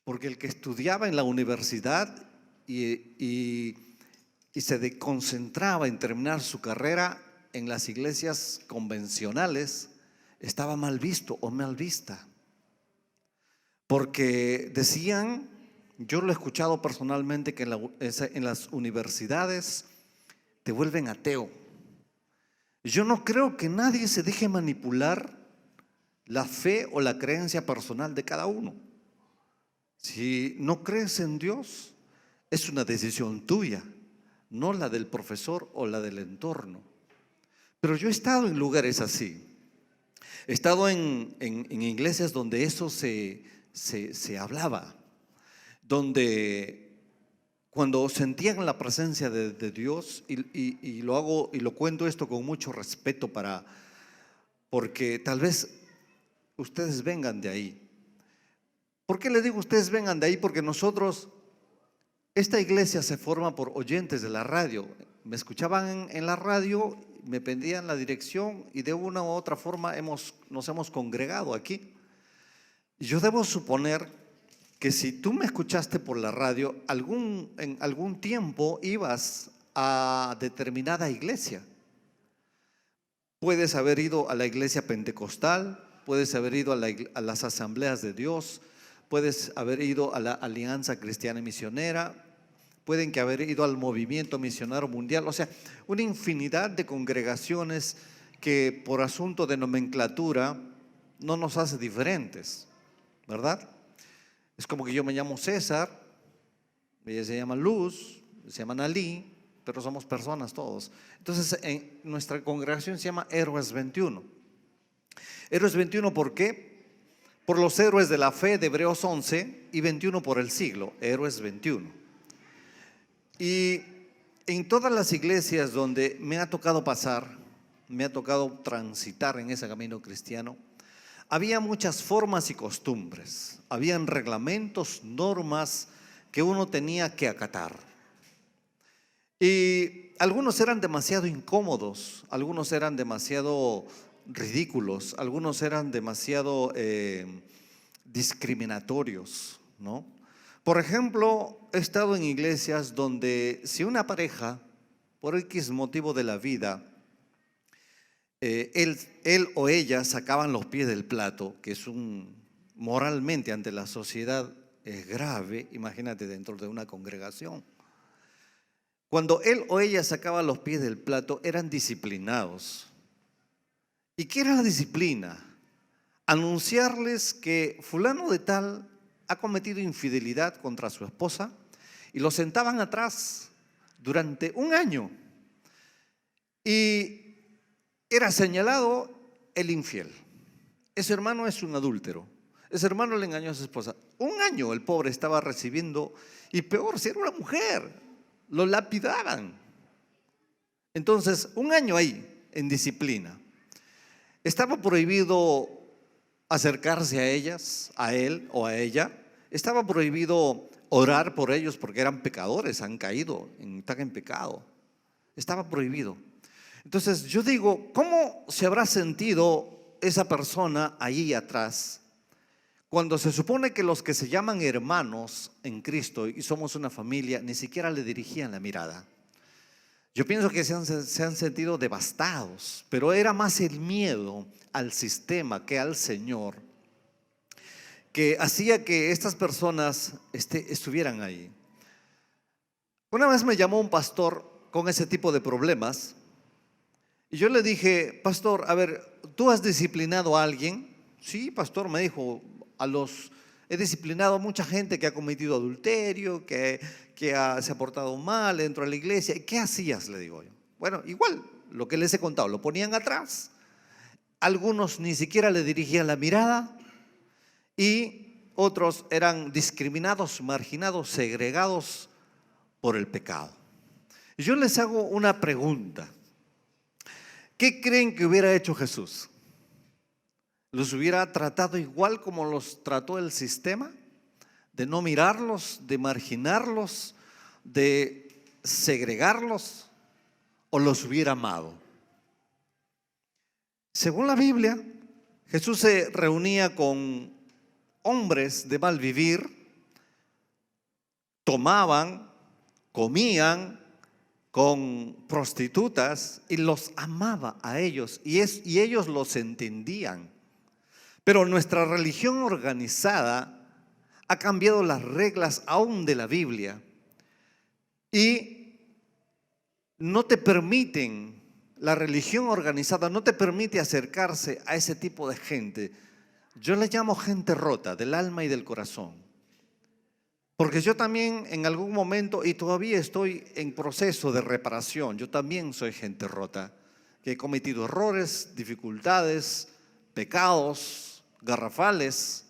Porque el que estudiaba en la universidad y se concentraba en terminar su carrera en las iglesias convencionales estaba mal visto o mal vista. Porque decían, yo lo he escuchado personalmente, que en las universidades te vuelven ateo. Yo no creo que nadie se deje manipular la fe o la creencia personal de cada uno. Si no crees en Dios, es una decisión tuya, no la del profesor o la del entorno. Pero yo he estado en lugares así. He estado en iglesias donde eso se hablaba, donde cuando sentían la presencia de Dios, y lo hago y lo cuento esto con mucho respeto porque tal vez ustedes vengan de ahí. ¿Por qué le digo ustedes vengan de ahí? Porque esta iglesia se forma por oyentes de la radio. Me escuchaban en la radio, me pedían la dirección y de una u otra forma nos hemos congregado aquí. Y yo debo suponer que si tú me escuchaste por la radio, en algún tiempo ibas a determinada iglesia. Puedes haber ido a la iglesia pentecostal, puedes haber ido a las asambleas de Dios, puedes haber ido a la Alianza Cristiana y Misionera, pueden que haber ido al Movimiento Misionero Mundial, o sea, una infinidad de congregaciones que por asunto de nomenclatura no nos hace diferentes, ¿verdad? Es como que yo me llamo César, ella se llama Luz, se llama Nalí, pero somos personas todos. Entonces, en nuestra congregación se llama Héroes 21. Héroes 21, ¿por qué? Por los héroes de la fe de Hebreos 11 y 21 por el siglo, Héroes 21. Y en todas las iglesias donde me ha tocado pasar, me ha tocado transitar en ese camino cristiano, había muchas formas y costumbres, habían reglamentos, normas que uno tenía que acatar. Y algunos eran demasiado incómodos, algunos eran demasiado ridículos, algunos eran demasiado discriminatorios, ¿no? Por ejemplo, he estado en iglesias donde si una pareja, por X motivo de la vida, él o ella sacaban los pies del plato, que es moralmente ante la sociedad es grave, imagínate dentro de una congregación. Cuando él o ella sacaba los pies del plato, eran disciplinados. ¿Y qué era la disciplina? Anunciarles que fulano de tal ha cometido infidelidad contra su esposa y lo sentaban atrás durante un año. Y era señalado el infiel. Ese hermano es un adúltero. Ese hermano le engañó a su esposa. Un año el pobre estaba recibiendo, y peor, si era una mujer, lo lapidaban. Entonces, un año ahí en disciplina. Estaba prohibido acercarse a ellas, a él o a ella. Estaba prohibido orar por ellos porque eran pecadores, han caído, están en pecado. Estaba prohibido. Entonces yo digo, ¿cómo se habrá sentido esa persona ahí atrás cuando se supone que los que se llaman hermanos en Cristo y somos una familia ni siquiera le dirigían la mirada? Yo pienso que se han sentido devastados, pero era más el miedo al sistema que al Señor que hacía que estas personas estuvieran ahí. Una vez me llamó un pastor con ese tipo de problemas y yo le dije, pastor, a ver, ¿tú has disciplinado a alguien? Sí, pastor, me dijo, he disciplinado a mucha gente que ha cometido adulterio, que se ha portado mal dentro de la iglesia. ¿Y qué hacías? Le digo yo. Bueno, igual, lo que les he contado, lo ponían atrás. Algunos ni siquiera le dirigían la mirada y otros eran discriminados, marginados, segregados por el pecado. Yo les hago una pregunta. ¿Qué creen que hubiera hecho Jesús? ¿Los hubiera tratado igual como los trató el sistema? De no mirarlos, de marginarlos, de segregarlos, ¿o los hubiera amado? Según la Biblia, Jesús se reunía con hombres de mal vivir, tomaban, comían con prostitutas y los amaba a ellos y ellos los entendían. Pero nuestra religión organizada ha cambiado las reglas aún de la Biblia y no te permiten, la religión organizada no te permite acercarse a ese tipo de gente. Yo le llamo gente rota del alma y del corazón. Porque yo también en algún momento, y todavía estoy en proceso de reparación, yo también soy gente rota, que he cometido errores, dificultades, pecados, garrafales.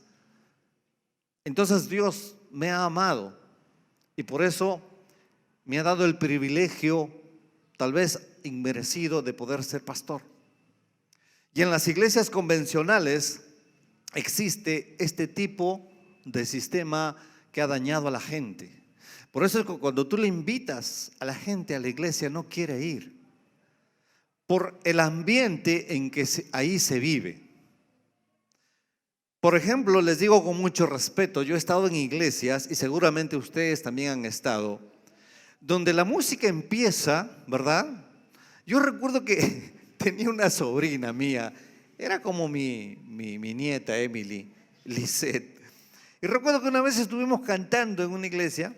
Entonces Dios me ha amado y por eso me ha dado el privilegio, tal vez inmerecido, de poder ser pastor. Y en las iglesias convencionales existe este tipo de sistema que ha dañado a la gente. Por eso es que cuando tú le invitas a la gente a la iglesia no quiere ir, por el ambiente en que ahí se vive. Por ejemplo, les digo con mucho respeto, yo he estado en iglesias y seguramente ustedes también han estado, donde la música empieza, ¿verdad? Yo recuerdo que tenía una sobrina mía, era como mi nieta Emily, Lisette. Y recuerdo que una vez estuvimos cantando en una iglesia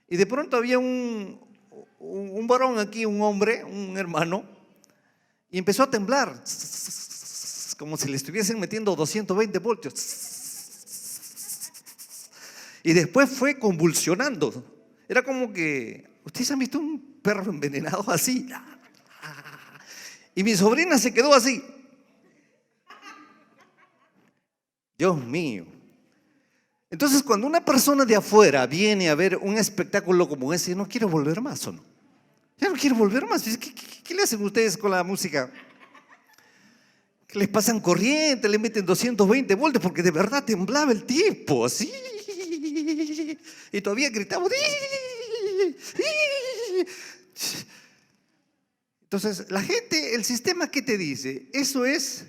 y de pronto había un varón aquí, un hombre, un hermano, y empezó a temblar, como si le estuviesen metiendo 220 voltios. Y después fue convulsionando. Era como que, ¿ustedes han visto un perro envenenado así? Y mi sobrina se quedó así. Dios mío. Entonces, cuando una persona de afuera viene a ver un espectáculo como ese, no quiere volver más, ¿o no? Ya no quiere volver más. ¿Qué le hacen ustedes con la música? Que les pasan corriente, le meten 220 voltios, porque de verdad temblaba el tipo, así. Y todavía gritaba. Entonces, la gente, el sistema, ¿qué te dice? Eso es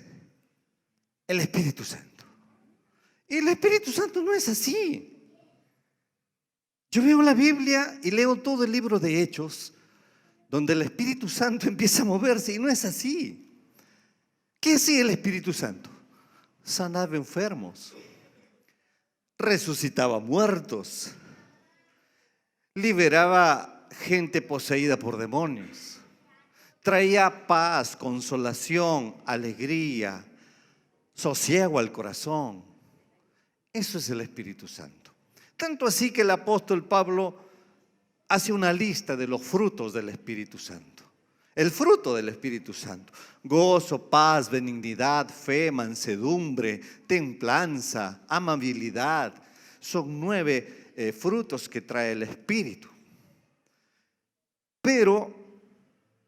el Espíritu Santo. Y el Espíritu Santo no es así. Yo veo la Biblia y leo todo el libro de Hechos, donde el Espíritu Santo empieza a moverse y no es así. ¿Qué hacía el Espíritu Santo? Sanaba enfermos, resucitaba muertos, liberaba gente poseída por demonios, traía paz, consolación, alegría, sosiego al corazón. Eso es el Espíritu Santo. Tanto así que el apóstol Pablo hace una lista de los frutos del Espíritu Santo. El fruto del Espíritu Santo: gozo, paz, benignidad, fe, mansedumbre, templanza, amabilidad. Son 9 frutos que trae el Espíritu. Pero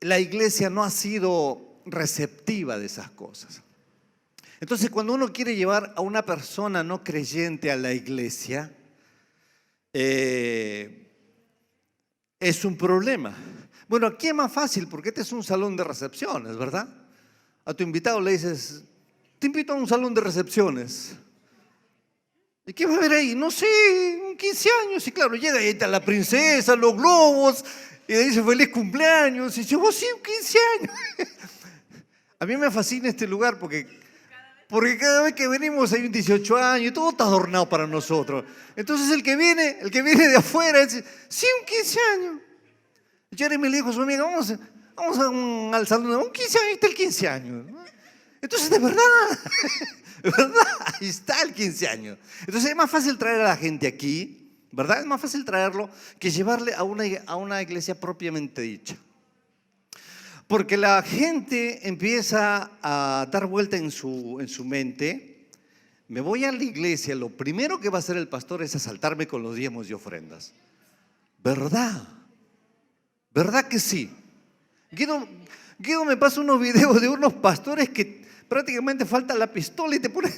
la iglesia no ha sido receptiva de esas cosas. Entonces, cuando uno quiere llevar a una persona no creyente a la iglesia, es un problema. Bueno, aquí es más fácil porque este es un salón de recepciones, ¿verdad? A tu invitado le dices, te invito a un salón de recepciones. ¿Y qué va a haber ahí? No sé, un 15 años. Y claro, llega y ahí está la princesa, los globos, y le dice feliz cumpleaños. Y dice, oh sí, un 15 años. A mí me fascina este lugar porque cada vez que venimos hay un 18 años y todo está adornado para nosotros. Entonces el que viene de afuera dice, sí, un 15 años. Jeremy le dijo a su amiga, vamos al salón, un 15 años, ahí está el 15 años. Entonces, de verdad, ahí está el 15 años. Entonces es más fácil traer a la gente aquí, ¿verdad? Es más fácil traerlo que llevarle a una iglesia propiamente dicha. Porque la gente empieza a dar vuelta en su mente. Me voy a la iglesia, lo primero que va a hacer el pastor es asaltarme con los diezmos y ofrendas. ¿Verdad? ¿Verdad que sí? Guido me pasa unos videos de unos pastores que prácticamente falta la pistola y te pone.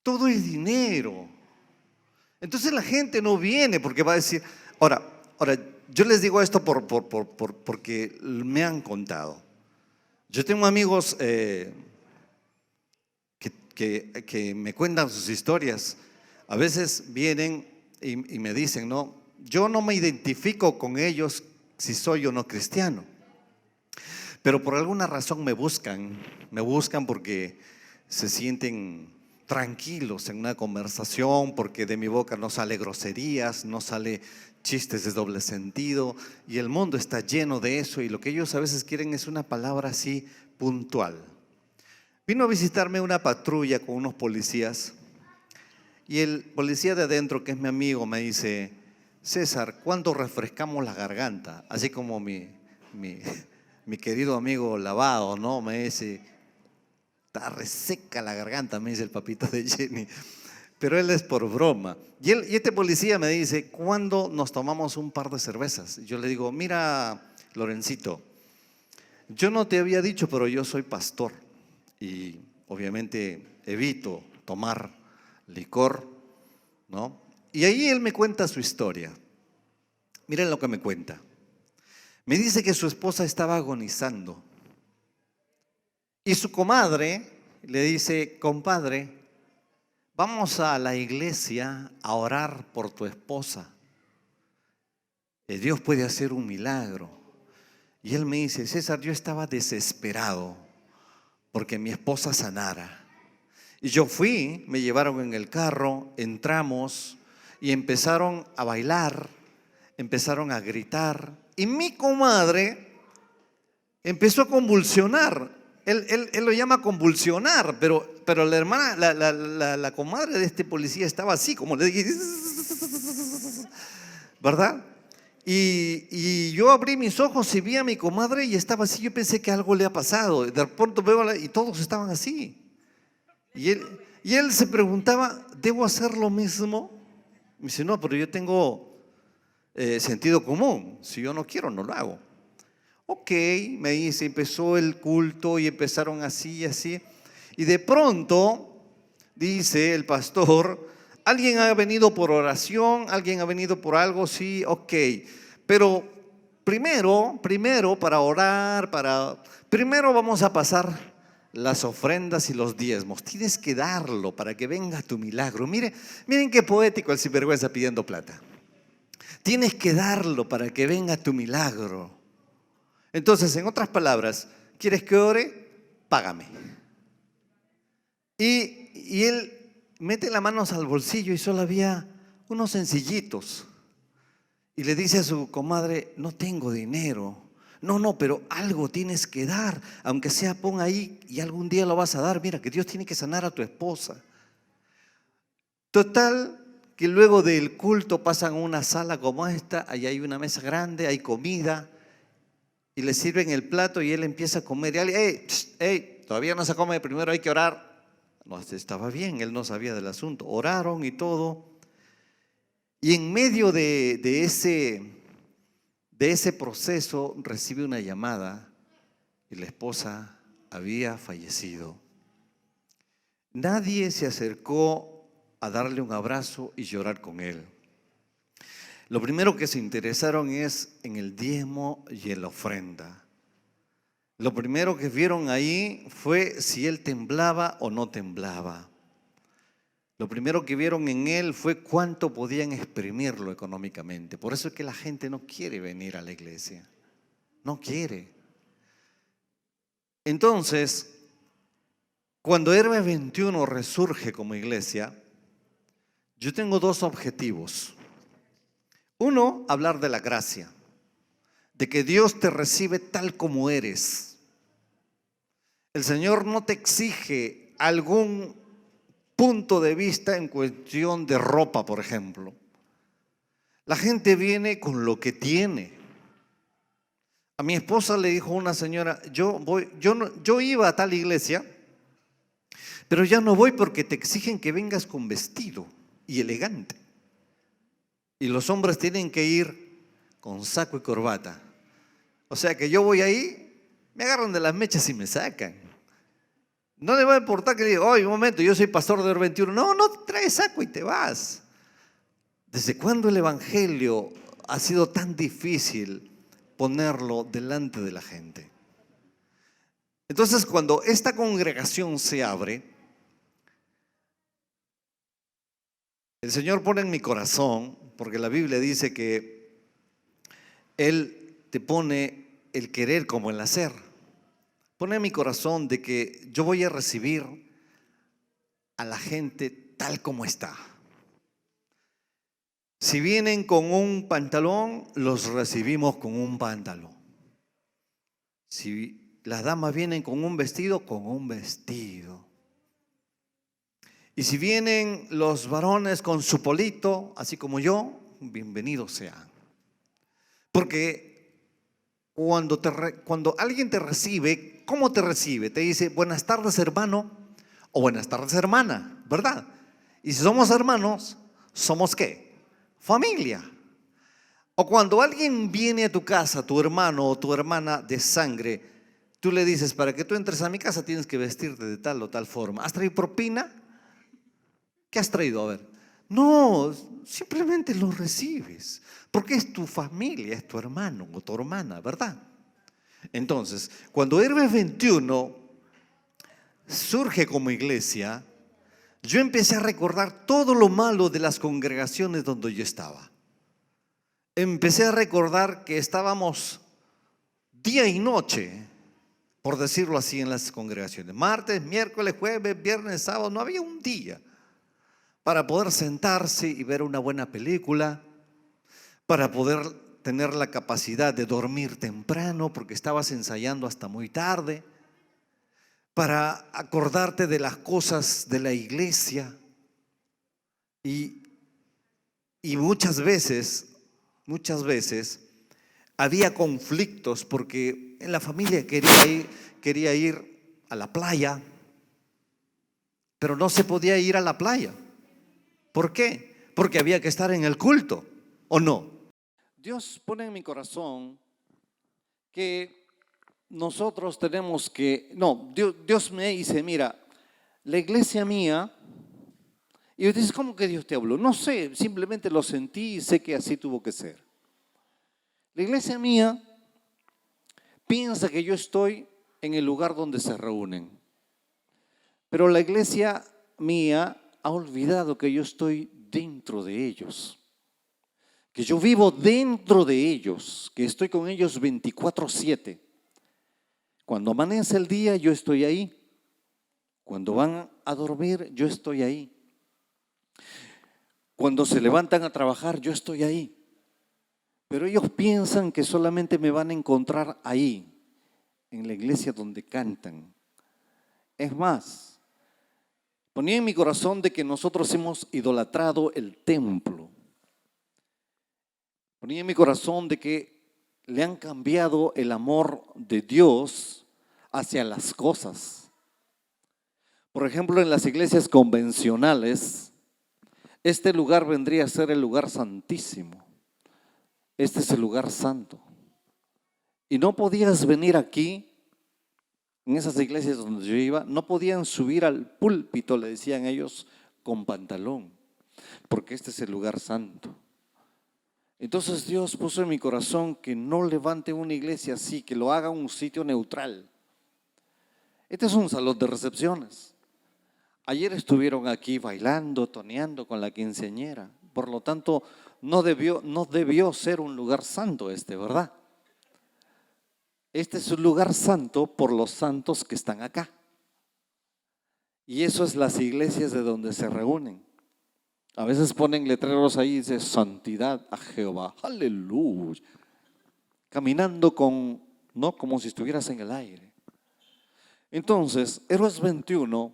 Todo es dinero. Entonces la gente no viene porque va a decir. Ahora, yo les digo esto porque me han contado. Yo tengo amigos que me cuentan sus historias. A veces vienen y me dicen, no, yo no me identifico con ellos si soy o no cristiano, pero por alguna razón me buscan porque se sienten tranquilos en una conversación, porque de mi boca no sale groserías, no sale chistes de doble sentido, y el mundo está lleno de eso, y lo que ellos a veces quieren es una palabra así puntual. Vino a visitarme una patrulla con unos policías, y el policía de adentro, que es mi amigo, me dice: César, ¿cuándo refrescamos la garganta? Así como mi querido amigo Lavado, ¿no? Me dice: está reseca la garganta, me dice el papito de Jenny. Pero él es por broma. Y este policía me dice: ¿cuándo nos tomamos un par de cervezas? Yo le digo: mira, Lorencito, yo no te había dicho, pero yo soy pastor y obviamente evito tomar licor, ¿no? Y ahí él me cuenta su historia. Miren lo que me cuenta. Me dice que su esposa estaba agonizando y su comadre le dice: compadre, vamos a la iglesia a orar por tu esposa. Dios puede hacer un milagro. Y él me dice: César, yo estaba desesperado porque mi esposa sanara. Y yo fui, me llevaron en el carro, entramos y empezaron a bailar, empezaron a gritar. Y mi comadre empezó a convulsionar. Él lo llama convulsionar, pero la hermana, la comadre de este policía estaba así, como le dije, ¿verdad? Y yo abrí mis ojos y vi a mi comadre y estaba así. Yo pensé que algo le ha pasado. De pronto veo y todos estaban así. Y él se preguntaba: ¿debo hacer lo mismo? Me dice: no, pero yo tengo sentido común. Si yo no quiero, no lo hago. Ok, me dice, empezó el culto y empezaron así y así. Y de pronto, dice el pastor: ¿alguien ha venido por oración? ¿Alguien ha venido por algo? Sí, ok. Pero primero para orar, primero vamos a pasar las ofrendas y los diezmos. Tienes que darlo para que venga tu milagro. Miren qué poético el sinvergüenza pidiendo plata. Tienes que darlo para que venga tu milagro. Entonces, en otras palabras, ¿quieres que ore? Págame. Y él mete las manos al bolsillo y solo había unos sencillitos. Y le dice a su comadre: no tengo dinero. No, pero algo tienes que dar, aunque sea pon ahí y algún día lo vas a dar. Mira que Dios tiene que sanar a tu esposa. Total, que luego del culto pasan a una sala como esta, ahí hay una mesa grande, hay comida, y le sirven el plato y él empieza a comer. Y alguien: ¡Ey! Todavía no se come, primero hay que orar. No, estaba bien, él no sabía del asunto. Oraron y todo. Y en medio de ese proceso recibe una llamada y la esposa había fallecido. Nadie se acercó a darle un abrazo y llorar con él. Lo primero que se interesaron es en el diezmo y en la ofrenda. Lo primero que vieron ahí fue si él temblaba o no temblaba. Lo primero que vieron en él fue cuánto podían exprimirlo económicamente. Por eso es que la gente no quiere venir a la iglesia. No quiere. Entonces, cuando Herbe 21 resurge como iglesia, yo tengo dos objetivos. Uno, hablar de la gracia, de que Dios te recibe tal como eres. El Señor no te exige algún punto de vista en cuestión de ropa, por ejemplo. La gente viene con lo que tiene. A mi esposa le dijo una señora: yo iba a tal iglesia, pero ya no voy porque te exigen que vengas con vestido y elegante. Y los hombres tienen que ir con saco y corbata. O sea que yo voy ahí, me agarran de las mechas y me sacan. No le va a importar que le diga: oye, un momento, yo soy pastor de Herbe 21. No traes saco y te vas. ¿Desde cuándo el evangelio ha sido tan difícil ponerlo delante de la gente? Entonces, cuando esta congregación se abre, El Señor pone en mi corazón, porque la Biblia dice que Él te pone el querer como el hacer. Pone en mi corazón de que yo voy a recibir a la gente tal como está. Si vienen con un pantalón, los recibimos con un pantalón. Si las damas vienen con un vestido. Y si vienen los varones con su polito, así como yo, bienvenidos sean. Porque cuando alguien te recibe, ¿cómo te recibe? Te dice, buenas tardes hermano o buenas tardes hermana, ¿verdad? Y si somos hermanos, ¿somos qué? Familia. O cuando alguien viene a tu casa, tu hermano o tu hermana de sangre, tú le dices, para que tú entres a mi casa tienes que vestirte de tal o tal forma. ¿Has traído propina? ¿Qué has traído? A ver. No, simplemente lo recibes, porque es tu familia, es tu hermano o tu hermana, ¿verdad? Entonces, cuando Héroes 21 surge como iglesia, yo empecé a recordar todo lo malo de las congregaciones donde yo estaba. Empecé a recordar que estábamos día y noche, por decirlo así, en las congregaciones. Martes, miércoles, jueves, viernes, sábado, no había un día para poder sentarse y ver una buena película, para poder tener la capacidad de dormir temprano porque estabas ensayando hasta muy tarde, para acordarte de las cosas de la iglesia. Y muchas veces había conflictos porque en la familia quería ir a la playa, pero no se podía ir a la playa. ¿Por qué? Porque había que estar en el culto, ¿o no? Dios pone en mi corazón que nosotros tenemos que, no, Dios me dice, mira, la iglesia mía, y yo dices, ¿cómo que Dios te habló? No sé, simplemente lo sentí y sé que así tuvo que ser. La iglesia mía piensa que yo estoy en el lugar donde se reúnen, pero la iglesia mía ha olvidado que yo estoy dentro de ellos, que yo vivo dentro de ellos, que estoy con ellos 24/7. Cuando amanece el día, yo estoy ahí. Cuando van a dormir, yo estoy ahí. Cuando se levantan a trabajar, yo estoy ahí. Pero ellos piensan que solamente me van a encontrar ahí, en la iglesia donde cantan. Es más, ponía en mi corazón de que nosotros hemos idolatrado el templo. Ponía en mi corazón de que le han cambiado el amor de Dios hacia las cosas. Por ejemplo, en las iglesias convencionales, este lugar vendría a ser el lugar santísimo. Este es el lugar santo. Y no podías venir aquí, en esas iglesias donde yo iba, no podían subir al púlpito, le decían ellos, con pantalón, porque este es el lugar santo. Entonces Dios puso en mi corazón que no levante una iglesia así, que lo haga un sitio neutral. Este es un salón de recepciones. Ayer estuvieron aquí bailando, toneando con la quinceañera. Por lo tanto, no debió ser un lugar santo este, ¿verdad? Este es un lugar santo por los santos que están acá. Y eso es las iglesias de donde se reúnen. A veces ponen letreros ahí y dice santidad a Jehová, aleluya. Caminando ¿no? Como si estuvieras en el aire. Entonces, Héroes 21,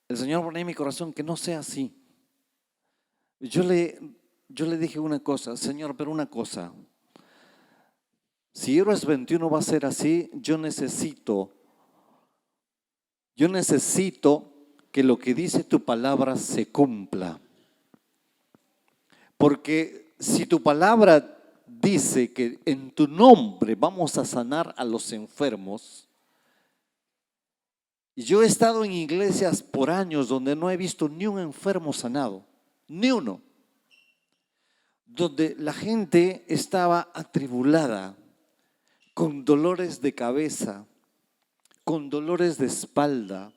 el Señor pone en mi corazón que no sea así. Yo le dije una cosa, Señor, pero una cosa. Si Héroes 21 va a ser así, yo necesito que lo que dice tu palabra se cumpla. Porque si tu palabra dice que en tu nombre vamos a sanar a los enfermos, y yo he estado en iglesias por años donde no he visto ni un enfermo sanado, ni uno, donde la gente estaba atribulada, con dolores de cabeza, con dolores de espalda,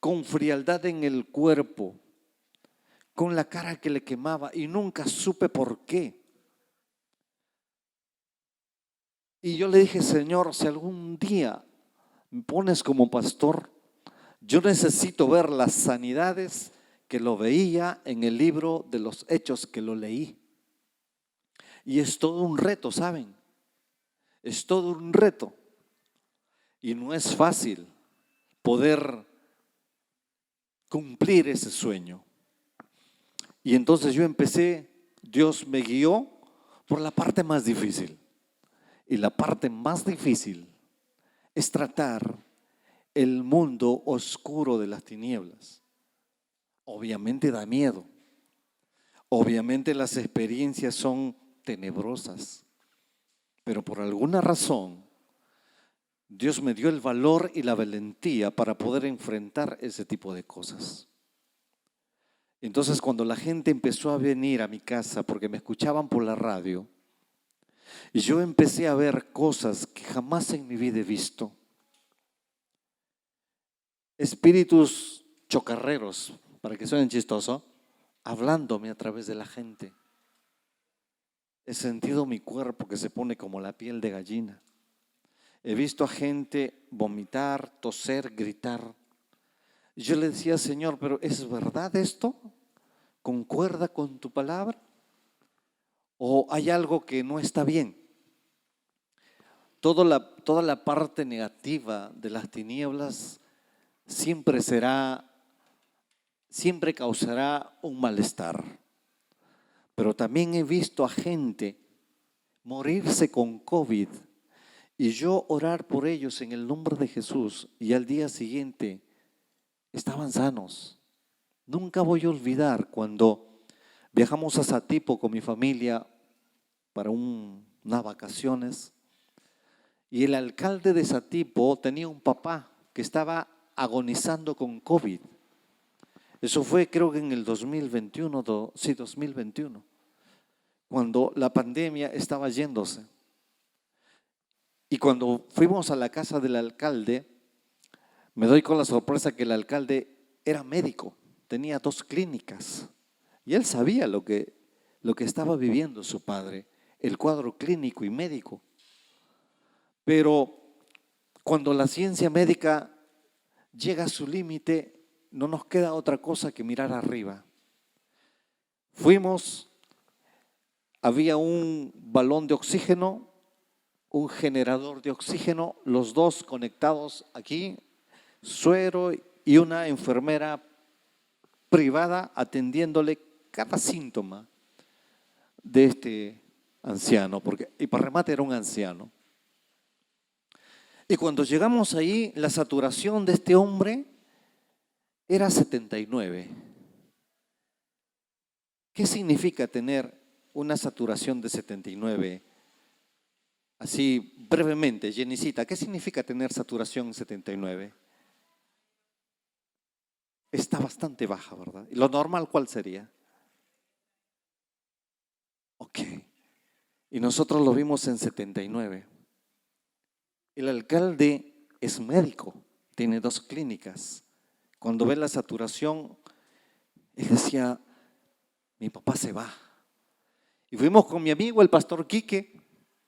con frialdad en el cuerpo, con la cara que le quemaba y nunca supe por qué. Y yo le dije, Señor, si algún día me pones como pastor, yo necesito ver las sanidades que lo veía en el libro de los Hechos que lo leí. Y es todo un reto, ¿saben? Es todo un reto. Y no es fácil poder cumplir ese sueño. Y entonces yo empecé, Dios me guió por la parte más difícil. Y la parte más difícil es tratar el mundo oscuro de las tinieblas. Obviamente da miedo. Obviamente las experiencias son tenebrosas. Pero por alguna razón, Dios me dio el valor y la valentía para poder enfrentar ese tipo de cosas. Entonces, cuando la gente empezó a venir a mi casa porque me escuchaban por la radio, y yo empecé a ver cosas que jamás en mi vida he visto. Espíritus chocarreros, para que suenen chistoso, hablándome a través de la gente. He sentido mi cuerpo que se pone como la piel de gallina. He visto a gente vomitar, toser, gritar. Y yo le decía, Señor, ¿pero es verdad esto? ¿Concuerda con tu palabra? ¿O hay algo que no está bien? Toda la parte negativa de las tinieblas siempre causará un malestar. Pero también he visto a gente morirse con COVID y yo orar por ellos en el nombre de Jesús y al día siguiente estaban sanos. Nunca voy a olvidar cuando viajamos a Satipo con mi familia para unas vacaciones y el alcalde de Satipo tenía un papá que estaba agonizando con COVID. Eso fue creo que en el 2021, 2021, cuando la pandemia estaba yéndose. Y cuando fuimos a la casa del alcalde, me doy con la sorpresa que el alcalde era médico, tenía 2 clínicas. Y él sabía lo que estaba viviendo su padre, el cuadro clínico y médico. Pero cuando la ciencia médica llega a su límite, no nos queda otra cosa que mirar arriba. Fuimos, había un balón de oxígeno, un generador de oxígeno, los dos conectados aquí, suero y una enfermera privada atendiéndole cada síntoma de este anciano, y para remate era un anciano. Y cuando llegamos ahí, la saturación de este hombre era 79. ¿Qué significa tener una saturación de 79? Así brevemente, Jenicita, ¿qué significa tener saturación 79? Está bastante baja, ¿verdad? ¿Y lo normal cuál sería? Ok. Y nosotros lo vimos en 79. El alcalde es médico, tiene 2 clínicas. Cuando ve la saturación, él decía, mi papá se va. Y fuimos con mi amigo, el pastor Quique,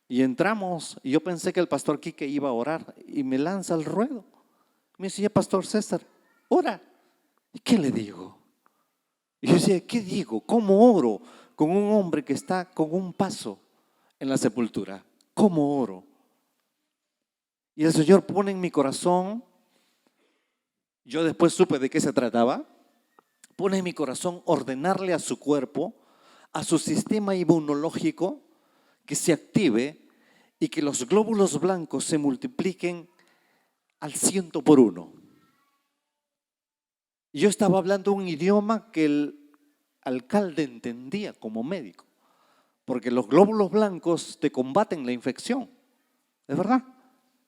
y entramos, y yo pensé que el pastor Quique iba a orar, y me lanza al ruedo. Me decía, Pastor César, ora. ¿Y qué le digo? Y yo decía, ¿qué digo? ¿Cómo oro con un hombre que está con un paso en la sepultura? ¿Cómo oro? Y el Señor pone en mi corazón, yo después supe de qué se trataba, pone en mi corazón ordenarle a su cuerpo, a su sistema inmunológico, que se active y que los glóbulos blancos se multipliquen al 100 por 1. Yo estaba hablando un idioma que el alcalde entendía como médico, porque los glóbulos blancos te combaten la infección, ¿es verdad?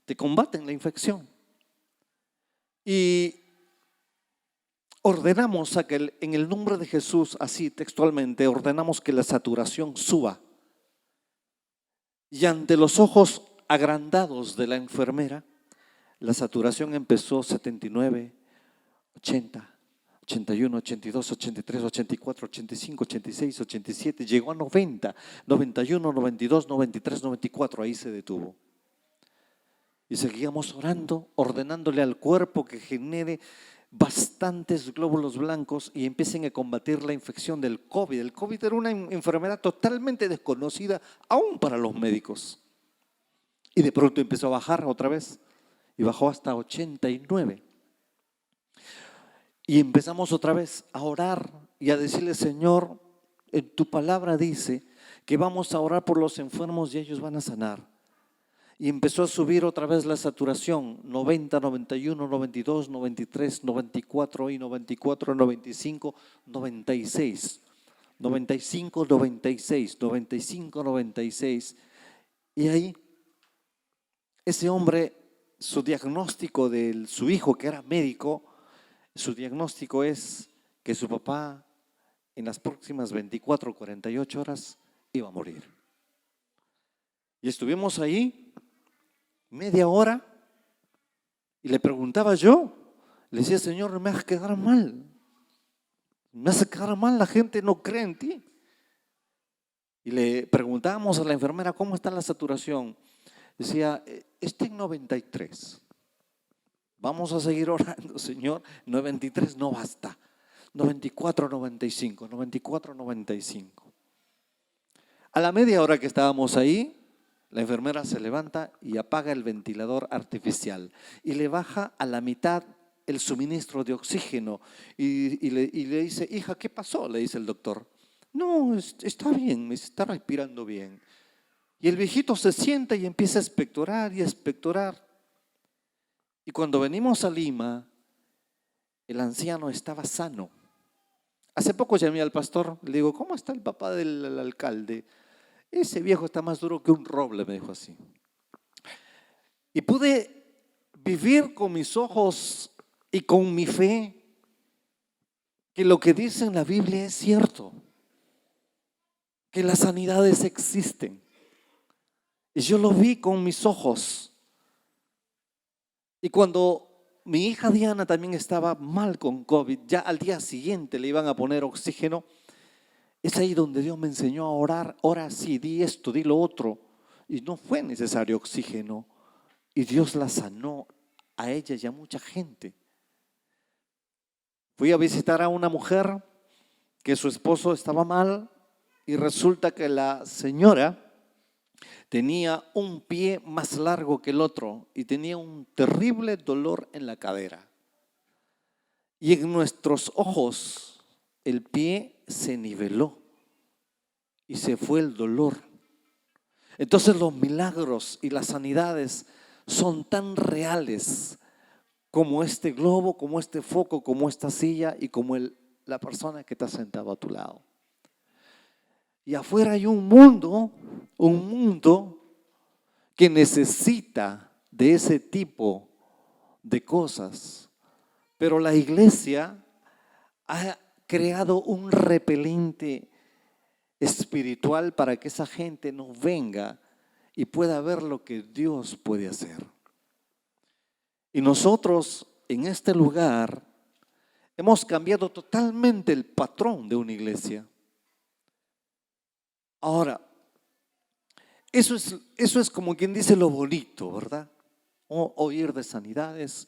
Te combaten la infección. Y ordenamos a que en el nombre de Jesús, así textualmente, ordenamos que la saturación suba. Y ante los ojos agrandados de la enfermera, la saturación empezó 79, 80, 81, 82, 83, 84, 85, 86, 87, llegó a 90, 91, 92, 93, 94, ahí se detuvo. Y seguíamos orando, ordenándole al cuerpo que genere bastantes glóbulos blancos y empiecen a combatir la infección del COVID. El COVID era una enfermedad totalmente desconocida aún para los médicos. Y de pronto empezó a bajar otra vez y bajó hasta 89. Y empezamos otra vez a orar y a decirle: Señor, en tu palabra dice que vamos a orar por los enfermos y ellos van a sanar. Y empezó a subir otra vez la saturación, 90, 91, 92, 93, 94 y 94, 95, 96, 95, 96, 95, 96. Y ahí ese hombre, su diagnóstico de su hijo que era médico, su diagnóstico es que su papá en las próximas 24 o 48 horas iba a morir. Y estuvimos ahí media hora y le preguntaba yo, le decía: Señor, me hace quedar mal, la gente no cree en ti. Y le preguntábamos a la enfermera: ¿cómo está la saturación? Decía: está en 93. Vamos a seguir orando, Señor. 93 no basta. 94, 95, 94, 95. A la media hora que estábamos ahí, la enfermera se levanta y apaga el ventilador artificial y le baja a la mitad el suministro de oxígeno y le dice: hija, ¿qué pasó? Le dice el doctor. No, está bien, me está respirando bien. Y el viejito se sienta y empieza a expectorar y a expectorar. Y cuando venimos a Lima, el anciano estaba sano. Hace poco llamé al pastor, le digo: ¿cómo está el papá del alcalde? Ese viejo está más duro que un roble, me dijo así. Y pude vivir con mis ojos y con mi fe que lo que dice en la Biblia es cierto, que las sanidades existen. Y yo lo vi con mis ojos. Y cuando mi hija Diana también estaba mal con COVID, ya al día siguiente le iban a poner oxígeno. Es ahí donde Dios me enseñó a orar: ora sí, di esto, di lo otro. Y no fue necesario oxígeno. Y Dios la sanó a ella y a mucha gente. Fui a visitar a una mujer que su esposo estaba mal y resulta que la señora tenía un pie más largo que el otro y tenía un terrible dolor en la cadera. Y en nuestros ojos el pie se niveló y se fue el dolor. Entonces los milagros y las sanidades son tan reales como este globo, como este foco, como esta silla y como la persona que está sentado a tu lado. Y afuera hay un mundo que necesita de ese tipo de cosas. Pero la iglesia ha creado un repelente espiritual para que esa gente no venga y pueda ver lo que Dios puede hacer. Y nosotros en este lugar hemos cambiado totalmente el patrón de una iglesia. Ahora, eso es como quien dice lo bonito, ¿verdad? Oír de sanidades,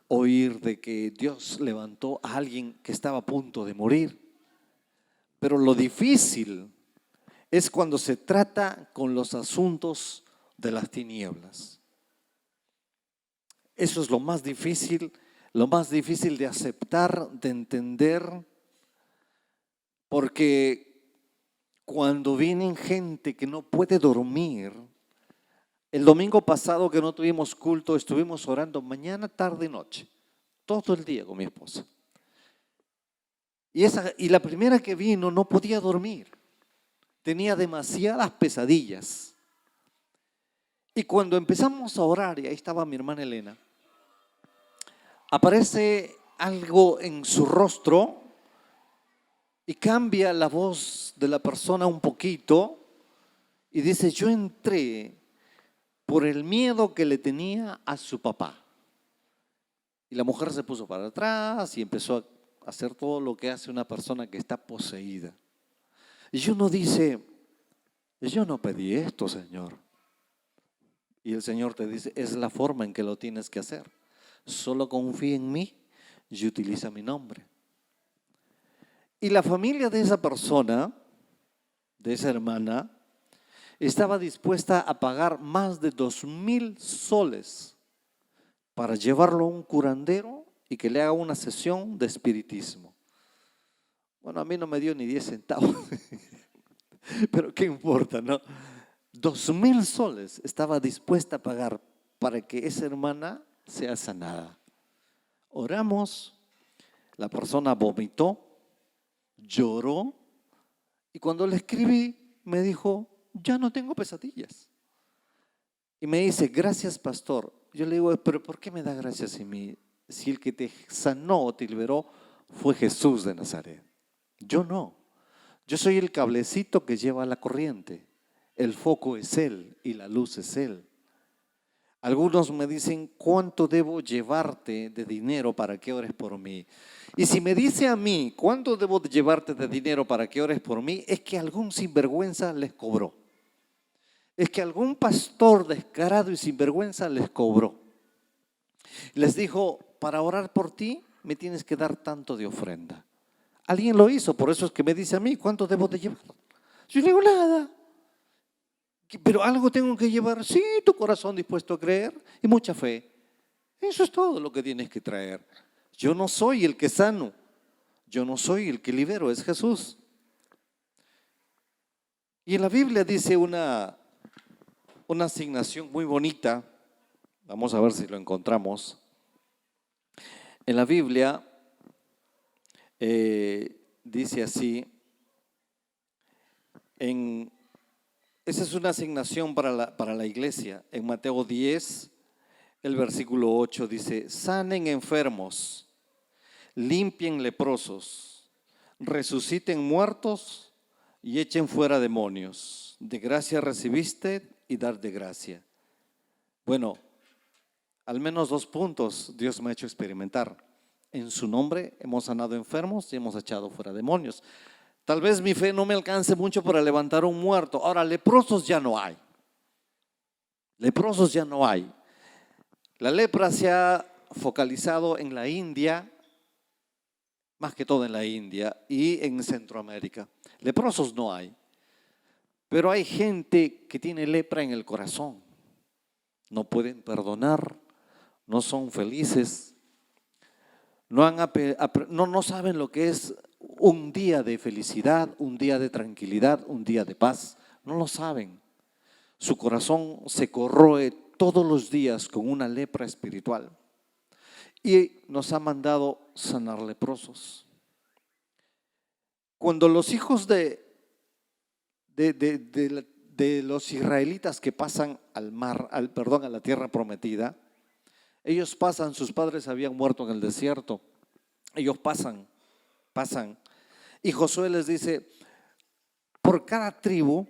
oír de que Dios levantó a alguien que estaba a punto de morir. Pero lo difícil es cuando se trata con los asuntos de las tinieblas. Eso es lo más difícil de aceptar, de entender, porque cuando vienen gente que no puede dormir, el domingo pasado que no tuvimos culto, estuvimos orando mañana, tarde y noche, todo el día con mi esposa. Y la primera que vino no podía dormir, tenía demasiadas pesadillas. Y cuando empezamos a orar, y ahí estaba mi hermana Elena, aparece algo en su rostro y cambia la voz de la persona un poquito y dice: yo entré por el miedo que le tenía a su papá. Y la mujer se puso para atrás y empezó hacer todo lo que hace una persona que está poseída. Y uno dice, yo no pedí esto, Señor. Y el Señor te dice, es la forma en que lo tienes que hacer. Solo confía en mí y utiliza mi nombre. Y la familia de esa persona, de esa hermana, estaba dispuesta a pagar más de 2,000 soles para llevarlo a un curandero y que le haga una sesión de espiritismo. Bueno, a mí no me dio ni 10 centavos, pero qué importa, ¿no? 2,000 soles estaba dispuesta a pagar para que esa hermana sea sanada. Oramos, la persona vomitó, lloró, y cuando le escribí me dijo, ya no tengo pesadillas. Y me dice, gracias, pastor. Yo le digo, pero ¿por qué me da gracias a mí? Si el que te sanó o te liberó fue Jesús de Nazaret. Yo no. Yo soy el cablecito que lleva la corriente. El foco es Él y la luz es Él. Algunos me dicen, ¿cuánto debo llevarte de dinero para que ores por mí? Y si me dice a mí, ¿cuánto debo llevarte de dinero para que ores por mí? Es que algún sinvergüenza les cobró. Es que algún pastor descarado y sinvergüenza les cobró. Les dijo, para orar por ti me tienes que dar tanto de ofrenda. Alguien lo hizo, por eso es que me dice a mí, ¿cuánto debo de llevar? Yo le digo, nada. Pero algo tengo que llevar, sí, tu corazón dispuesto a creer y mucha fe. Eso es todo lo que tienes que traer. Yo no soy el que sano, yo no soy el que libero, es Jesús. Y en la Biblia dice una asignación muy bonita, vamos a ver si lo encontramos. En la Biblia dice así, esa es una asignación para la iglesia. En Mateo 10, el versículo 8 dice, sanen enfermos, limpien leprosos, resuciten muertos y echen fuera demonios. De gracia recibiste y dar de gracia. Bueno, al menos 2 puntos Dios me ha hecho experimentar. En su nombre hemos sanado enfermos y hemos echado fuera demonios. Tal vez mi fe no me alcance mucho para levantar un muerto. Ahora, leprosos ya no hay. Leprosos ya no hay. La lepra se ha focalizado en la India, más que todo en la India y en Centroamérica. Leprosos no hay. Pero hay gente que tiene lepra en el corazón. No pueden perdonar, no son felices, no saben lo que es un día de felicidad, un día de tranquilidad, un día de paz. No lo saben. Su corazón se corroe todos los días con una lepra espiritual. Y nos ha mandado sanar leprosos. Cuando los hijos de los israelitas que pasan al mar, a la tierra prometida, ellos pasan, sus padres habían muerto en el desierto, ellos pasan, y Josué les dice, por cada tribu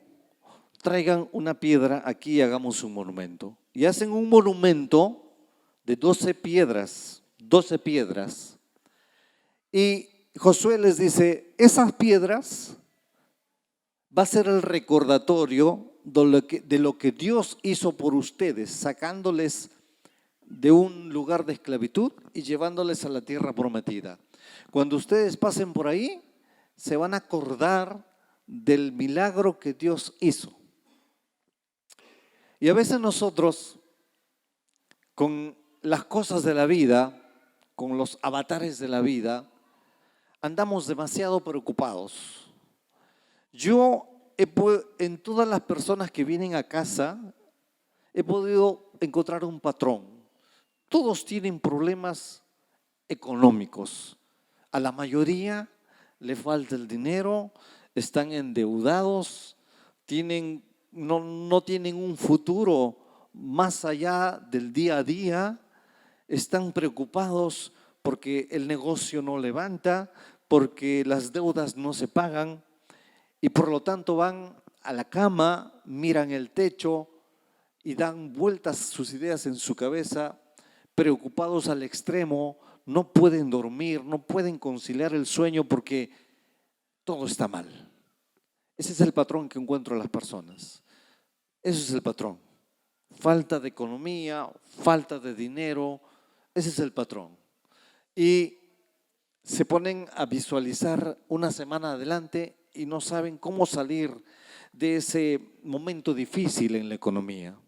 traigan una piedra aquí y hagamos un monumento. Y hacen un monumento de 12 piedras, y Josué les dice, esas piedras va a ser el recordatorio de lo que Dios hizo por ustedes, sacándoles de un lugar de esclavitud y llevándoles a la tierra prometida. Cuando ustedes pasen por ahí, se van a acordar del milagro que Dios hizo. Y a veces nosotros, con las cosas de la vida, con los avatares de la vida, andamos demasiado preocupados. Yo en todas las personas que vienen a casa he podido encontrar un patrón. Todos tienen problemas económicos. A la mayoría le falta el dinero, están endeudados, no tienen un futuro más allá del día a día, están preocupados porque el negocio no levanta, porque las deudas no se pagan y por lo tanto van a la cama, miran el techo y dan vueltas sus ideas en su cabeza, preocupados al extremo, no pueden dormir, no pueden conciliar el sueño porque todo está mal. Ese es el patrón que encuentro en las personas. Ese es el patrón. Falta de economía, falta de dinero, ese es el patrón. Y se ponen a visualizar una semana adelante y no saben cómo salir de ese momento difícil en la economía.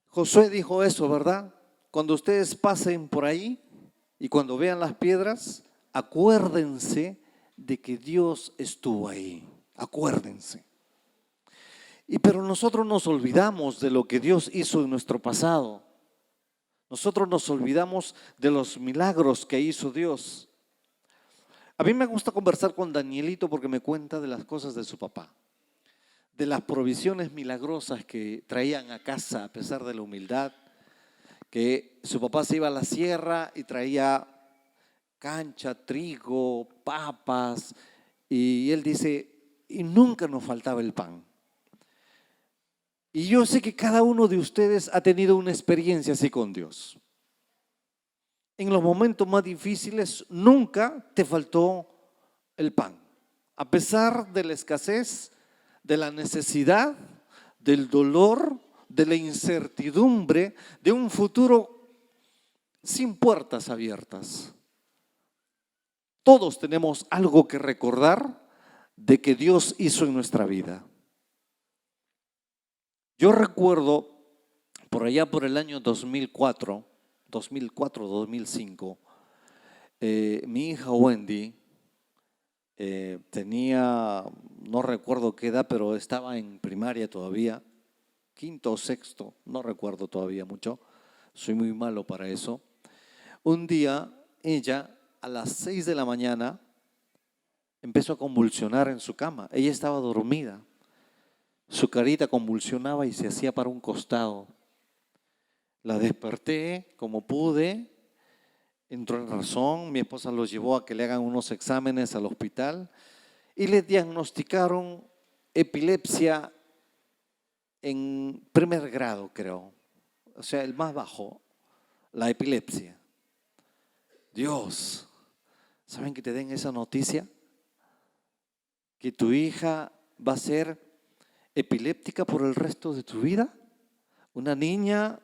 Josué dijo eso, ¿verdad? Cuando ustedes pasen por ahí y cuando vean las piedras, acuérdense de que Dios estuvo ahí. Acuérdense. Pero nosotros nos olvidamos de lo que Dios hizo en nuestro pasado. Nosotros nos olvidamos de los milagros que hizo Dios. A mí me gusta conversar con Danielito porque me cuenta de las cosas de su papá, de las provisiones milagrosas que traían a casa a pesar de la humildad, que su papá se iba a la sierra y traía cancha, trigo, papas, y él dice, y nunca nos faltaba el pan. Y yo sé que cada uno de ustedes ha tenido una experiencia así con Dios. En los momentos más difíciles nunca te faltó el pan. A pesar de la escasez, de la necesidad, del dolor, de la incertidumbre, de un futuro sin puertas abiertas. Todos tenemos algo que recordar de que Dios hizo en nuestra vida. Yo recuerdo por allá por el año 2005, mi hija Wendy tenía, no recuerdo qué edad, pero estaba en primaria todavía, quinto o sexto, no recuerdo todavía mucho, soy muy malo para eso. Un día ella a las 6 de la mañana empezó a convulsionar en su cama, ella estaba dormida. Su carita convulsionaba y se hacía para un costado. La desperté como pude, entró en razón, mi esposa los llevó a que le hagan unos exámenes al hospital y le diagnosticaron epilepsia en primer grado, creo. O sea, el más bajo, la epilepsia. Dios, ¿saben que te den esa noticia? Que tu hija va a ser epiléptica por el resto de tu vida, una niña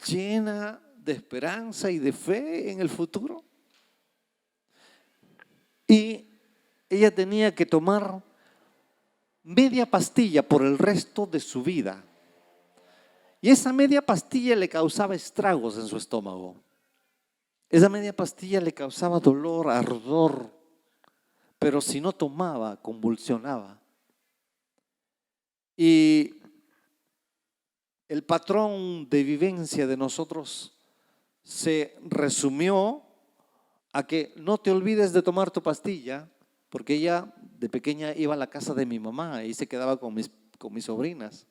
llena de esperanza y de fe en el futuro. Y ella tenía que tomar media pastilla por el resto de su vida. Y esa media pastilla le causaba estragos en su estómago. Esa media pastilla le causaba dolor, ardor, pero si no tomaba, convulsionaba. Y el patrón de vivencia de nosotros se resumió a que no te olvides de tomar tu pastilla, porque ella de pequeña iba a la casa de mi mamá y se quedaba con mis sobrinas.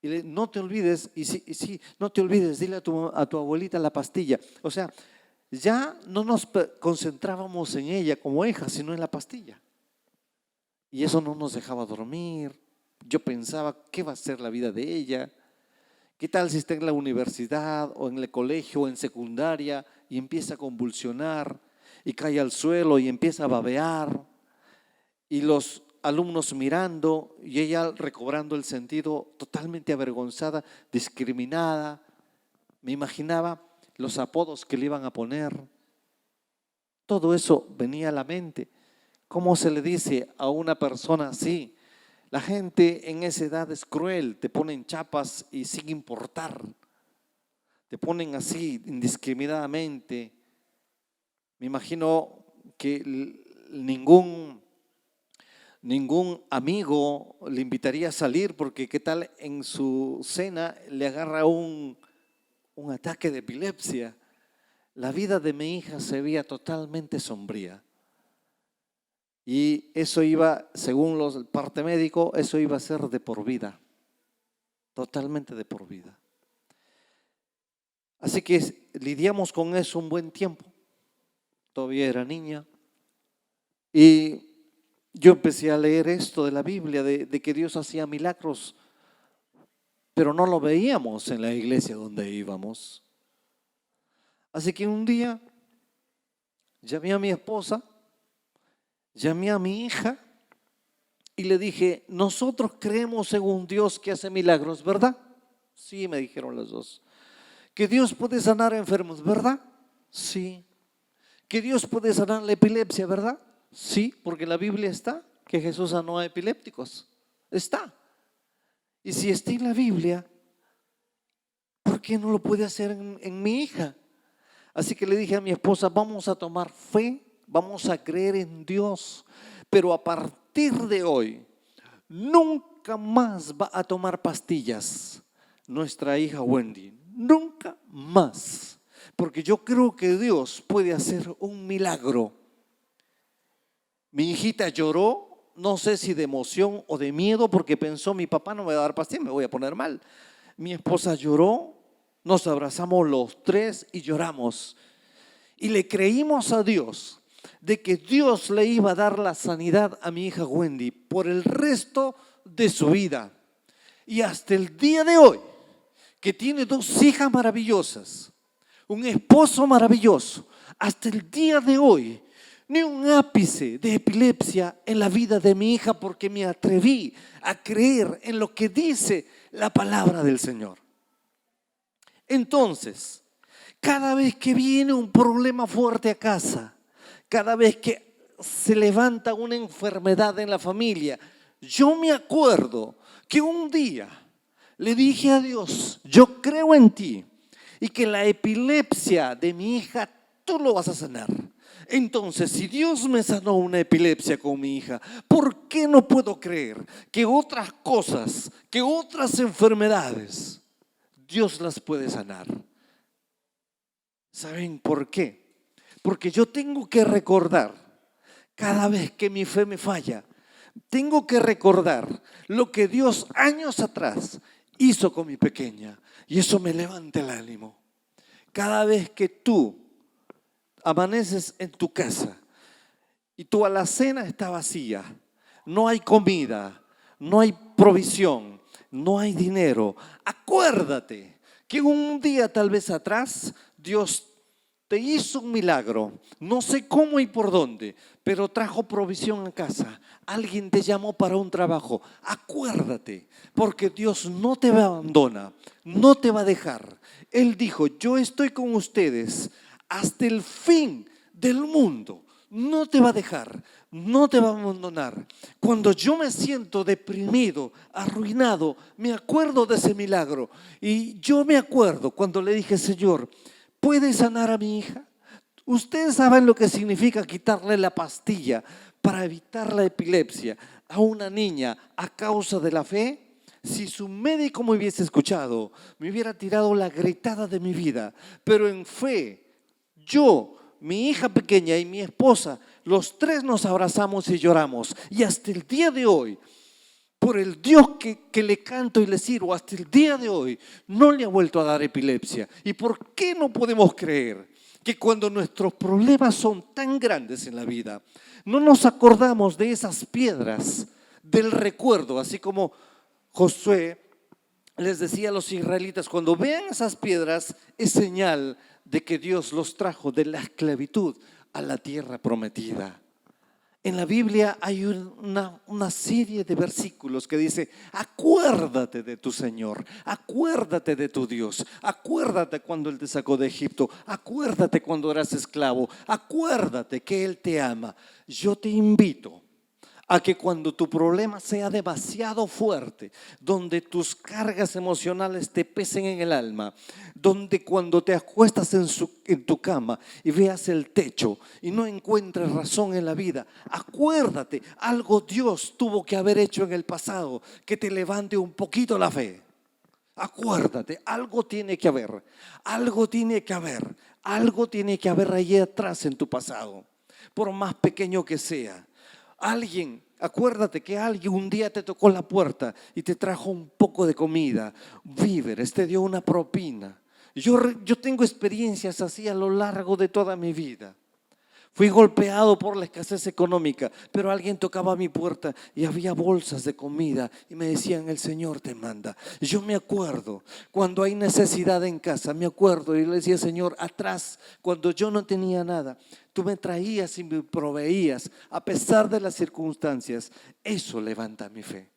Y no te olvides, y no te olvides, dile a tu abuelita la pastilla. O sea, ya no nos concentrábamos en ella como hija, sino en la pastilla. Y eso no nos dejaba dormir. Yo pensaba, ¿qué va a ser la vida de ella? ¿Qué tal si está en la universidad o en el colegio o en secundaria y empieza a convulsionar y cae al suelo y empieza a babear? Y los alumnos mirando y ella recobrando el sentido, totalmente avergonzada, discriminada. Me imaginaba los apodos que le iban a poner. Todo eso venía a la mente. ¿Cómo se le dice a una persona así? La gente en esa edad es cruel, te ponen chapas y sin importar, te ponen así indiscriminadamente. Me imagino que ningún amigo le invitaría a salir porque qué tal en su cena le agarra un ataque de epilepsia. La vida de mi hija se veía totalmente sombría. Y eso iba, según el parte médico, eso iba a ser de por vida, totalmente de por vida. Así que lidiamos con eso un buen tiempo. Todavía era niña. Y yo empecé a leer esto de la Biblia, de que Dios hacía milagros, pero no lo veíamos en la iglesia donde íbamos. Así que un día llamé a mi esposa, llamé a mi hija y le dije, nosotros creemos en un Dios que hace milagros, ¿verdad? Sí, me dijeron las dos. Que Dios puede sanar enfermos, ¿verdad? Sí. Que Dios puede sanar la epilepsia, ¿verdad? Sí, porque en la Biblia está que Jesús sanó a epilépticos. Está. Y si está en la Biblia, ¿por qué no lo puede hacer en mi hija? Así que le dije a mi esposa, vamos a tomar fe, vamos a creer en Dios, pero a partir de hoy, nunca más va a tomar pastillas nuestra hija Wendy, nunca más, porque yo creo que Dios puede hacer un milagro. Mi hijita lloró, no sé si de emoción o de miedo, porque pensó, mi papá no me va a dar pastillas, me voy a poner mal. Mi esposa lloró, nos abrazamos los tres y lloramos. Y le creímos a Dios de que Dios le iba a dar la sanidad a mi hija Wendy por el resto de su vida. Y hasta el día de hoy, que tiene dos hijas maravillosas, un esposo maravilloso, hasta el día de hoy, ni un ápice de epilepsia en la vida de mi hija, porque me atreví a creer en lo que dice la palabra del Señor. Entonces, cada vez que viene un problema fuerte a casa, cada vez que se levanta una enfermedad en la familia, yo me acuerdo que un día le dije a Dios, yo creo en ti y que la epilepsia de mi hija tú lo vas a sanar. Entonces, si Dios me sanó una epilepsia con mi hija, ¿por qué no puedo creer que otras cosas, que otras enfermedades, Dios las puede sanar? ¿Saben por qué? Porque yo tengo que recordar, cada vez que mi fe me falla, tengo que recordar lo que Dios años atrás hizo con mi pequeña, y eso me levanta el ánimo. Cada vez que tú amaneces en tu casa y tu alacena está vacía, no hay comida, no hay provisión, no hay dinero, acuérdate que un día tal vez atrás Dios te hizo un milagro, no sé cómo y por dónde, pero trajo provisión a casa. Alguien te llamó para un trabajo. Acuérdate, porque Dios no te abandona, no te va a dejar. Él dijo, yo estoy con ustedes hasta el fin del mundo. No te va a dejar, no te va a abandonar. Cuando yo me siento deprimido, arruinado, me acuerdo de ese milagro. Y yo me acuerdo cuando le dije, Señor, ¿puede sanar a mi hija? Ustedes saben lo que significa quitarle la pastilla para evitar la epilepsia a una niña a causa de la fe. Si su médico me hubiese escuchado, me hubiera tirado la gritada de mi vida. Pero en fe, yo, mi hija pequeña y mi esposa, los tres nos abrazamos y lloramos. Y hasta el día de hoy, por el Dios que le canto y le sirvo, hasta el día de hoy no le ha vuelto a dar epilepsia. ¿Y por qué no podemos creer que cuando nuestros problemas son tan grandes en la vida, no nos acordamos de esas piedras del recuerdo? Así como Josué les decía a los israelitas, cuando vean esas piedras es señal de que Dios los trajo de la esclavitud a la tierra prometida. En la Biblia hay una serie de versículos que dice, acuérdate de tu Señor, acuérdate de tu Dios, acuérdate cuando Él te sacó de Egipto, acuérdate cuando eras esclavo, acuérdate que Él te ama. Yo te invito a que cuando tu problema sea demasiado fuerte, donde tus cargas emocionales te pesen en el alma, donde cuando te acuestas en tu cama y veas el techo y no encuentres razón en la vida, acuérdate, algo Dios tuvo que haber hecho en el pasado que te levante un poquito la fe. Acuérdate, algo tiene que haber, algo tiene que haber, algo tiene que haber ahí atrás en tu pasado, por más pequeño que sea. Alguien, acuérdate que alguien un día te tocó la puerta y te trajo un poco de comida, víveres, te dio una propina. Yo tengo experiencias así a lo largo de toda mi vida. Fui golpeado por la escasez económica, pero alguien tocaba mi puerta y había bolsas de comida y me decían: el Señor te manda. Yo me acuerdo cuando hay necesidad en casa, me acuerdo y le decía: Señor, atrás, cuando yo no tenía nada, tú me traías y me proveías a pesar de las circunstancias. Eso levanta mi fe.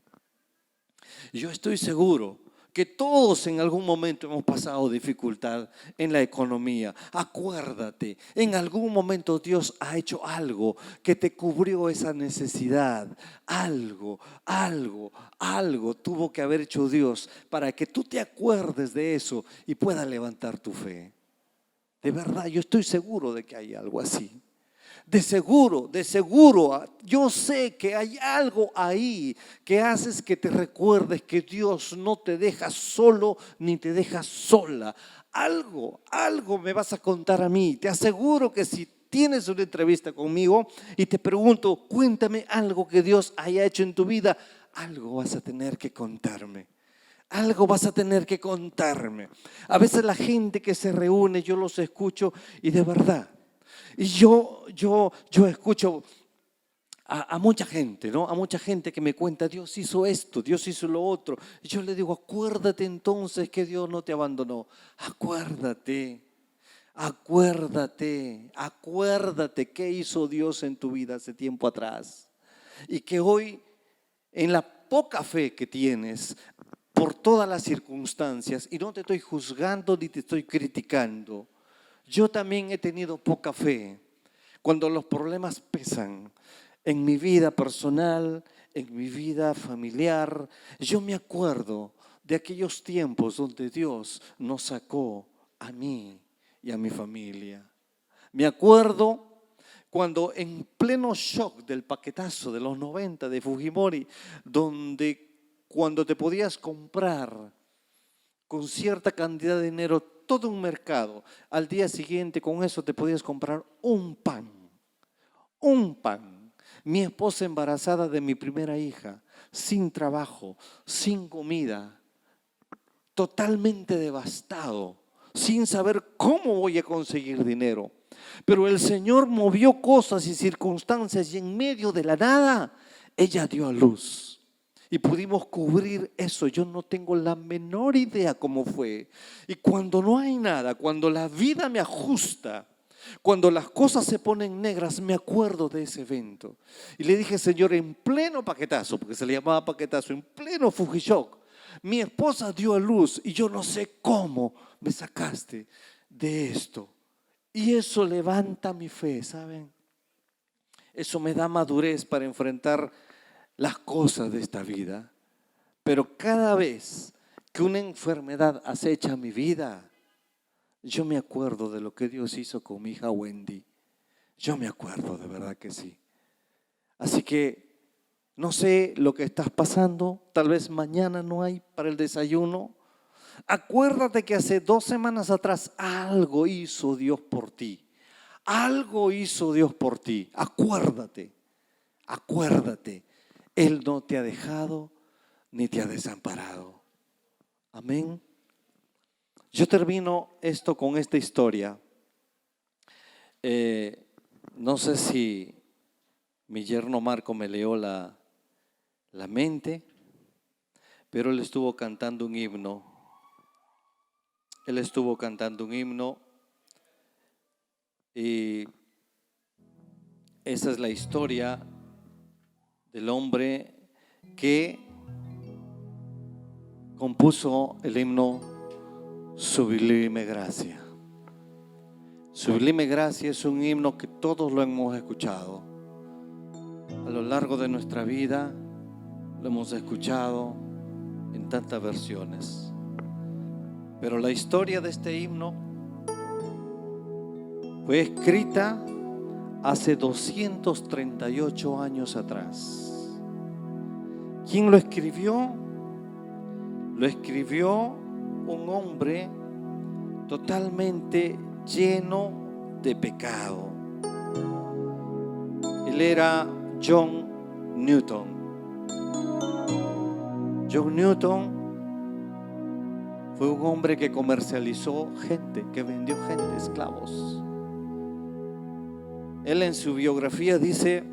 Yo estoy seguro que todos en algún momento hemos pasado dificultad en la economía. Acuérdate, en algún momento Dios ha hecho algo que te cubrió esa necesidad. Algo tuvo que haber hecho Dios para que tú te acuerdes de eso y puedas levantar tu fe. De verdad, yo estoy seguro de que hay algo así. De seguro, yo sé que hay algo ahí que haces que te recuerdes que Dios no te deja solo ni te deja sola. Algo me vas a contar a mí. Te aseguro que si tienes una entrevista conmigo y te pregunto: cuéntame algo que Dios haya hecho en tu vida, algo vas a tener que contarme. Algo vas a tener que contarme. A veces la gente que se reúne, yo los escucho y de verdad, y yo escucho a mucha gente, ¿no? A mucha gente que me cuenta: Dios hizo esto, Dios hizo lo otro. Y yo le digo: acuérdate entonces que Dios no te abandonó. Acuérdate qué hizo Dios en tu vida hace tiempo atrás. Y que hoy, en la poca fe que tienes, por todas las circunstancias, y no te estoy juzgando ni te estoy criticando, yo también he tenido poca fe cuando los problemas pesan en mi vida personal, en mi vida familiar. Yo me acuerdo de aquellos tiempos donde Dios nos sacó a mí y a mi familia. Me acuerdo cuando en pleno shock del paquetazo de los 90 de Fujimori, donde cuando te podías comprar con cierta cantidad de dinero todo un mercado, al día siguiente con eso te podías comprar un pan. Mi esposa embarazada de mi primera hija, sin trabajo, sin comida, totalmente devastado, sin saber cómo voy a conseguir dinero. Pero el Señor movió cosas y circunstancias y en medio de la nada ella dio a luz. Y pudimos cubrir eso. Yo no tengo la menor idea cómo fue. Y cuando no hay nada, cuando la vida me ajusta, cuando las cosas se ponen negras, me acuerdo de ese evento. Y le dije: Señor, en pleno paquetazo, porque se le llamaba paquetazo, en pleno Fujishock, mi esposa dio a luz y yo no sé cómo me sacaste de esto. Y eso levanta mi fe, ¿saben? Eso me da madurez para enfrentar las cosas de esta vida. Pero cada vez que una enfermedad acecha mi vida, yo me acuerdo de lo que Dios hizo con mi hija Wendy. Yo me acuerdo, de verdad que sí. Así que no sé lo que estás pasando. Tal vez mañana no hay para el desayuno. Acuérdate que hace 2 semanas atrás algo hizo Dios por ti. Algo hizo Dios por ti. Acuérdate. Él no te ha dejado ni te ha desamparado. Amén. Yo termino esto con esta historia. No sé si mi yerno Marco me leyó la mente, pero él estuvo cantando un himno. Y esa es la historia del hombre que compuso el himno Sublime Gracia. Sublime Gracia es un himno que todos lo hemos escuchado. A lo largo de nuestra vida lo hemos escuchado en tantas versiones. Pero la historia de este himno fue escrita hace 238 años atrás. ¿Quién lo escribió? Lo escribió un hombre totalmente lleno de pecado. Él era John Newton. John Newton fue un hombre que comercializó gente, que vendió gente, esclavos. Él en su biografía dice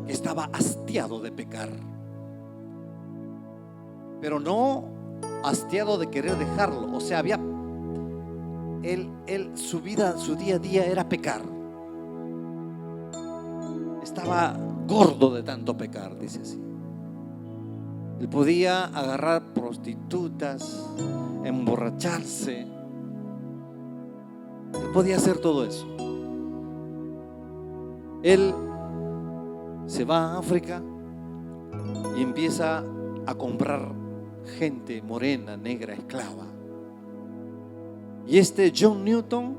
que estaba hastiado de pecar, pero no hastiado de querer dejarlo. O sea, su vida, su día a día era pecar. Estaba gordo de tanto pecar, dice así. Él podía agarrar prostitutas, emborracharse. Él podía hacer todo eso. Él se va a África y empieza a comprar gente morena, negra, esclava. Y este John Newton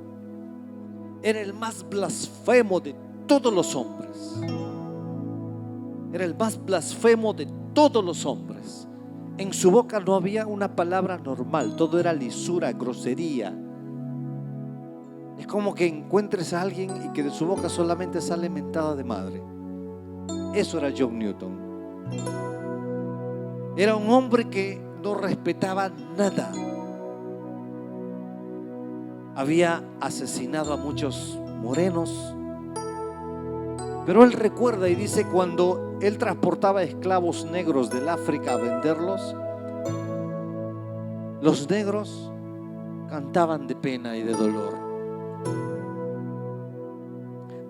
era el más blasfemo de todos los hombres. Era el más blasfemo de todos los hombres. En su boca no había una palabra normal, todo era lisura, grosería. Es como que encuentres a alguien y que de su boca solamente sale mentada de madre. Eso era John Newton. Era un hombre que no respetaba nada. Había asesinado a muchos morenos. Pero él recuerda y dice, cuando él transportaba esclavos negros del África a venderlos, los negros cantaban de pena y de dolor.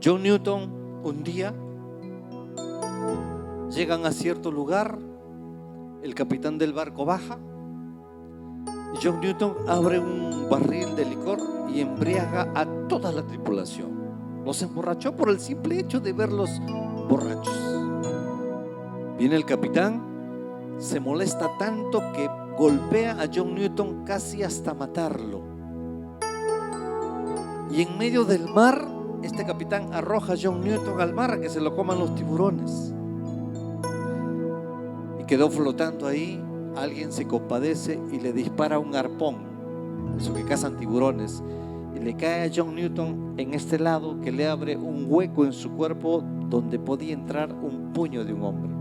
John Newton, un día llegan a cierto lugar, el capitán del barco baja y John Newton abre un barril de licor y embriaga a toda la tripulación. Los emborrachó por el simple hecho de verlos borrachos. Viene el capitán, se molesta tanto que golpea a John Newton casi hasta matarlo. Y en medio del mar, este capitán arroja a John Newton al mar a que se lo coman los tiburones. Y quedó flotando ahí. Alguien se compadece y le dispara un arpón, eso que cazan tiburones, y le cae a John Newton en este lado, que le abre un hueco en su cuerpo donde podía entrar un puño de un hombre.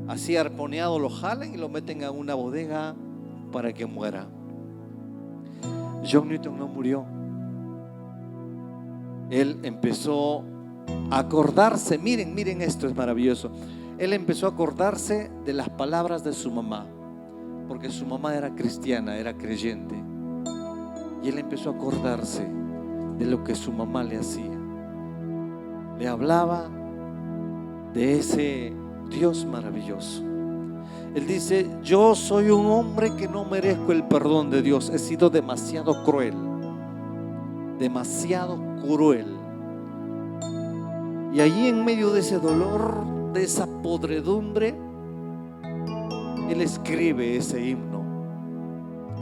Así arponeado lo jalan y lo meten a una bodega para que muera. John Newton no murió. Él empezó a acordarse, miren esto es maravilloso. Él empezó a acordarse de las palabras de su mamá, porque su mamá era cristiana, era creyente. Y él empezó a acordarse de lo que su mamá le hacía. Le hablaba de ese Dios maravilloso. Él dice, yo soy un hombre que no merezco el perdón de Dios. He sido demasiado cruel. Demasiado cruel. Y allí en medio de ese dolor, de esa podredumbre, él escribe ese himno,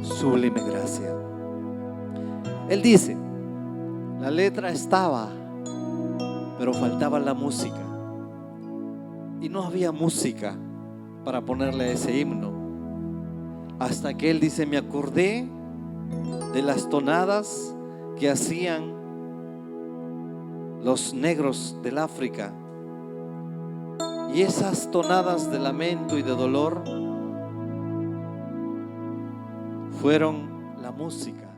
Sublime Gracia. Él dice, la letra estaba, pero faltaba la música. Y no había música para ponerle a ese himno. Hasta que él dice, me acordé de las tonadas que hacían los negros del África. Y esas tonadas de lamento y de dolor fueron la música